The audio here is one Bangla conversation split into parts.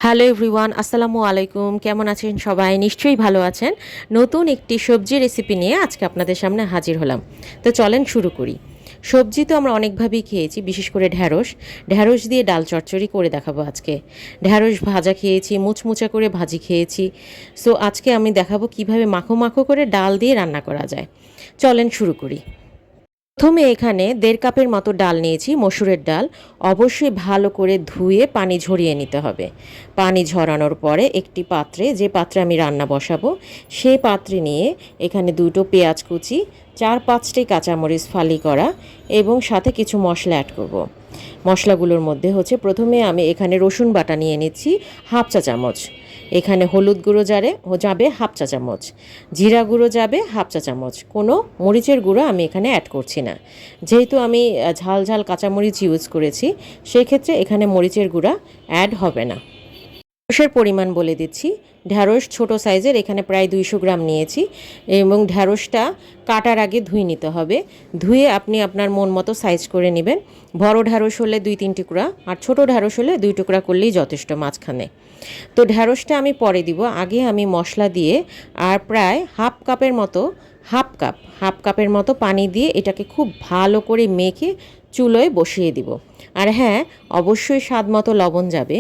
হ্যালো এভরিওয়ান, আসসালামু আলাইকুম। কেমন আছেন সবাই? নিশ্চয়ই ভালো আছেন। নতুন একটি সবজি রেসিপি নিয়ে আজকে আপনাদের সামনে হাজির হলাম। তো চলেন শুরু করি। সবজি তো আমরা অনেকভাবেই খেয়েছি, বিশেষ করে ঢ্যাঁড়স। ঢ্যাঁড়স দিয়ে ডাল চচ্চড়ি করে দেখাবো আজকে। ঢ্যাঁড়স ভাজা খেয়েছি, মুচমুচা করে ভাজি খেয়েছি। সো আজকে আমি দেখাবো কিভাবে মাখো মাখো করে ডাল দিয়ে রান্না করা যায়। চলেন শুরু করি। প্রথমে এখানে 1.5 কাপের মতো ডাল নিয়েছি, মসুরের ডাল। অবশ্যই ভালো করে ধুয়ে পানি ঝরিয়ে নিতে হবে। পানি ঝরানোর পরে একটি পাত্রে, যে পাত্রে আমি রান্না বসাবো সেই পাত্রে নিয়ে এখানে 2টো পেঁয়াজ কুচি, 4-5টি কাঁচামরিচ ফালি করা এবং সাথে কিছু মশলা অ্যাড করব। মশলাগুলোর মধ্যে হচ্ছে প্রথমে আমি এখানে রসুন বাটা নিয়ে নিচ্ছি হাফ চা চামচ। এখানে হলুদ গুঁড়ো যাবে হাফ চা চামচ, জিরা গুঁড়ো যাবে হাফ চা চামচ। কোনো মরিচের গুঁড়ো আমি এখানে অ্যাড করছি না, যেহেতু আমি ঝাল ঝাল কাঁচামরিচ ইউজ করেছি, সেই ক্ষেত্রে এখানে মরিচের গুঁড়া অ্যাড হবে না। ঢ্যাঁড়সের পরিমাণ বলে দিচ্ছি। ঢ্যাঁড়স ছোট সাইজের, এখানে প্রায় 200 গ্রাম নিয়েছি এবং ঢ্যাঁড়সটা কাটার আগে ধুয়ে নিতে হবে। ধুয়ে আপনি আপনার মন মতো সাইজ করে নেবেন। বড় ঢ্যাঁড়স হলে 2-3 টুকরা, আর ছোট ঢ্যাঁড়স হলে 2 টুকরা করলেই যথেষ্ট মাঝখানে। তো ঢ্যাঁড়সটা আমি পরে দিব, আগে আমি মশলা দিয়ে আর প্রায় হাফ কাপের মতো পানি দিয়ে এটাকে খুব ভালো করে মেখে চুলোয় বসিয়ে দিব। আর হ্যাঁ, অবশ্যই স্বাদ মতো লবণ যাবে।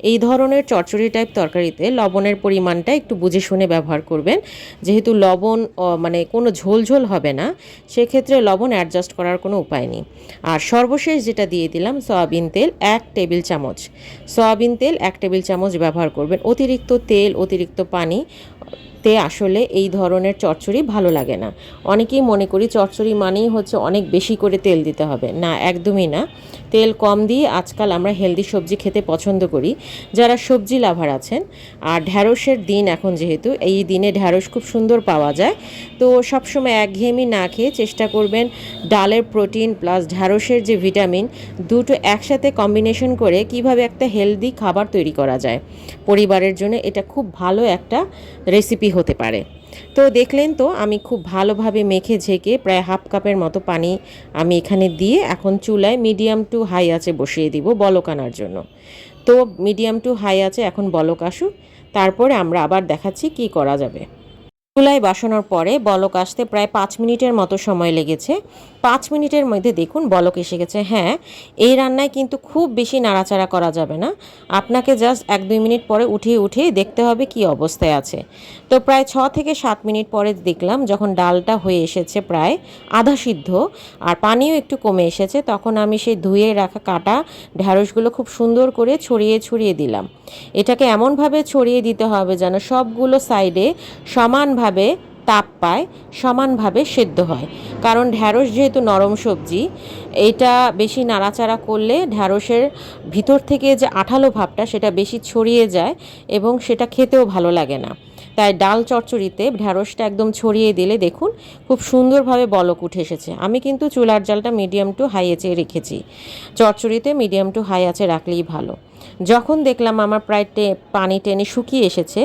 এই ধরনের চচ্চড়ি টাইপ তরকারিতে লবণের পরিমাণটা একটু বুঝে শুনে ব্যবহার করবেন, যেহেতু লবণ মানে কোনো ঝোল ঝোল হবে না, সেক্ষেত্রে লবণ অ্যাডজাস্ট করার কোনো উপায় নেই। আর সর্বশেষ যেটা দিয়ে দিলাম সয়াবিন তেল 1 টেবিল চামচ। সয়াবিন তেল 1 টেবিল চামচ ব্যবহার করবেন। অতিরিক্ত তেল, অতিরিক্ত পানি আসলে এই ধরনের চচ্চড়ি ভালো লাগে না। অনেকেই মনে করি চচ্চড়ি মানেই হচ্ছে অনেক বেশি করে তেল দিতে হবে, না, একদমই না। তেল কম দিয়ে আজকাল আমরা হেলদি সবজি খেতে পছন্দ করি, যারা সবজি লাভার আছেন। আর ঢ্যাঁড়সের দিন এখন, যেহেতু এই দিনে ঢ্যাঁড়স খুব সুন্দর পাওয়া যায়, তো সবসময় একঘেয়েমি না খেয়ে চেষ্টা করবেন ডালের প্রোটিন প্লাস ঢ্যাঁড়সের যে ভিটামিন, দুটো একসাথে কম্বিনেশন করে কিভাবে একটা হেলদি খাবার তৈরি করা যায়। পরিবারের জন্য এটা খুব ভালো একটা রেসিপি হতে পারে। তো দেখলেন তো, আমি খুব ভালোভাবে মেখে ঝেঁকে প্রায় হাফ কাপের মতো পানি আমি এখানে দিয়ে এখন চুলায় মিডিয়াম টু হাই আঁচে বসিয়ে দিব বলক আনার জন্য। তো মিডিয়াম টু হাই আঁচে এখন বলক আসুক, তারপরে আমরা আবার দেখাচ্ছি কি করা যাবে। চুলায় বসানোর পরে বলক আসতে প্রায় 5 মিনিটের মতো সময় লেগেছে। 5 মিনিটের মধ্যে দেখুন বলক এসে গেছে। হ্যাঁ, এই রান্নায় কিন্তু খুব বেশি নাড়াচাড়া করা যাবে না, আপনাকে জাস্ট 1-2 মিনিট পরে উঠিয়ে দেখতে হবে কি অবস্থায় আছে। তো প্রায় 6 থেকে 7 মিনিট পরে দেখলাম যখন ডালটা হয়ে এসেছে প্রায় আধা সিদ্ধ আর পানিও একটু কমে এসেছে, তখন আমি সেই ধুয়ে রাখা কাটা ঢ্যাঁড়সগুলো খুব সুন্দর করে ছড়িয়ে দিলাম। এটাকে এমনভাবে ছড়িয়ে দিতে হবে যেন সবগুলো সাইডে সমানভাবে তাপ পায়, সমানভাবে সেদ্ধ হয়। কারণ ঢ্যাঁড়স যেহেতু নরম সবজি, এইটা বেশি নাড়াচাড়া করলে ঢ্যাঁড়সের ভিতর থেকে যে আঠালো ভাবটা সেটা বেশি ছড়িয়ে যায় এবং সেটা খেতেও ভালো লাগে না। তাই ডাল চচ্চড়িতে ঢ্যাঁড়সটা একদম ছড়িয়ে দিলে দেখুন খুব সুন্দরভাবে বলক উঠে এসেছে। আমি কিন্তু চুলার জালটা মিডিয়াম টু হাই আঁচে রেখেছি। চচ্চড়িতে মিডিয়াম টু হাই আঁচে রাখলেই ভালো। যখন দেখলাম আমার প্রায় পানি টেনে শুকিয়ে এসেছে,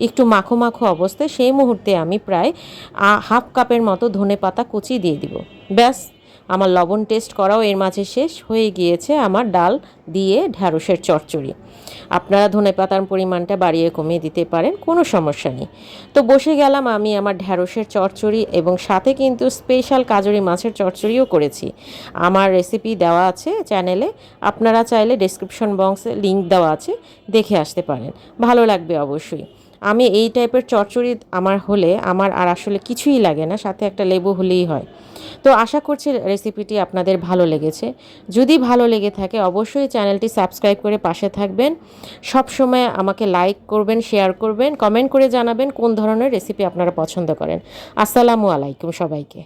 একটু মাখো মাখো অবস্থায়, সেই মুহূর্তে আমি প্রায় হাফ কাপের মতো ধনেপাতা কুচি দিয়ে দিব। ব্যাস, আমার লবণ টেস্ট করাও এর মাঝে শেষ হয়ে গিয়েছে আমার ডাল দিয়ে ঢ্যাঁড়সের চচ্চড়ি। আপনারা ধনেপাতার পরিমাণটা বাড়িয়ে কমিয়ে দিতে পারেন, কোনো সমস্যা নেই। তো বসে গেলাম আমি আমার ঢ্যাঁড়সের চচ্চড়ি, এবং সাথে কিন্তু স্পেশাল কাজরি মাছের চচ্চড়িও করেছি। আমার রেসিপি দেওয়া আছে চ্যানেলে, আপনারা চাইলে ডেসক্রিপশন বক্সে লিংক দেওয়া আছে, দেখে আসতে পারেন, ভালো লাগবে অবশ্যই। আমি এই টাইপের চচ্চড়ি আমার আর আসলে কিছুই লাগে না, সাথে একটা লেবু হলেই হয়। তো আশা করছি রেসিপিটি আপনাদের ভালো লেগেছে। যদি ভালো লেগে থাকে অবশ্যই চ্যানেলটি সাবস্ক্রাইব করে পাশে থাকবেন। সব সময় আমাকে লাইক করবেন, শেয়ার করবেন, কমেন্ট করে জানাবেন কোন ধরনের রেসিপি আপনারা পছন্দ করেন। আসসালামু আলাইকুম সবাইকে।